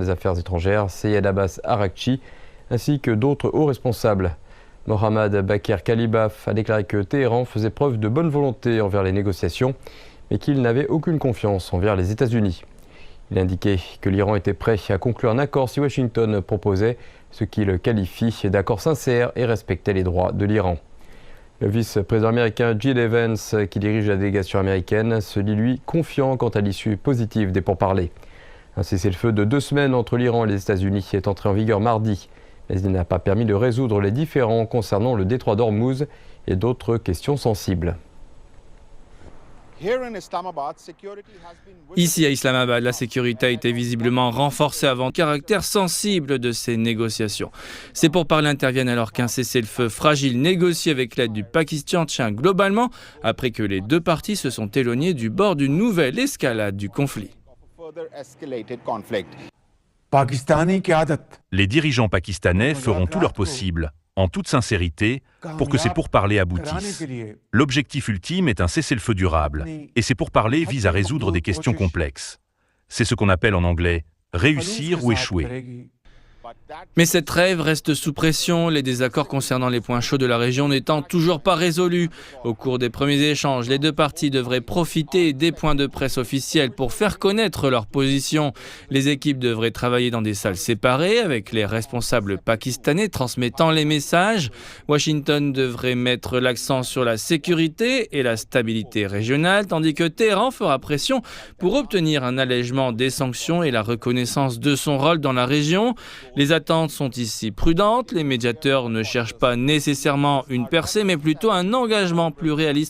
des Affaires étrangères, Seyed Abbas Araqchi, ainsi que d'autres hauts responsables. Mohammad Bakr Kalibaf a déclaré que Téhéran faisait preuve de bonne volonté envers les négociations, mais qu'il n'avait aucune confiance envers les États-Unis. Il a indiqué que l'Iran était prêt à conclure un accord si Washington proposait ce qu'il qualifie d'accord sincère et respectait les droits de l'Iran. Le vice-président américain Jill Evans, qui dirige la délégation américaine, se dit lui confiant quant à l'issue positive des pourparlers. Un cessez-le-feu de 2 semaines entre l'Iran et les États-Unis est entré en vigueur mardi, mais il n'a pas permis de résoudre les différends concernant le détroit d'Ormuz et d'autres questions sensibles. Ici à Islamabad, la sécurité a été visiblement renforcée avant le caractère sensible de ces négociations. Ces pourparlers interviennent alors qu'un cessez-le-feu fragile négocié avec l'aide du Pakistan tient globalement après que les deux parties se sont éloignées du bord d'une nouvelle escalade du conflit. Les dirigeants pakistanais feront tout leur possible, en toute sincérité, pour que ces pourparlers aboutissent. L'objectif ultime est un cessez-le-feu durable, et ces pourparlers visent à résoudre des questions complexes. C'est ce qu'on appelle en anglais « réussir ou échouer ». Mais cette trêve reste sous pression, les désaccords concernant les points chauds de la région n'étant toujours pas résolus. Au cours des premiers échanges, les deux parties devraient profiter des points de presse officiels pour faire connaître leur position. Les équipes devraient travailler dans des salles séparées avec les responsables pakistanais transmettant les messages. Washington devrait mettre l'accent sur la sécurité et la stabilité régionale, tandis que Téhéran fera pression pour obtenir un allègement des sanctions et la reconnaissance de son rôle dans la région. Les attentes sont ici prudentes. Les médiateurs ne cherchent pas nécessairement une percée, mais plutôt un engagement plus réaliste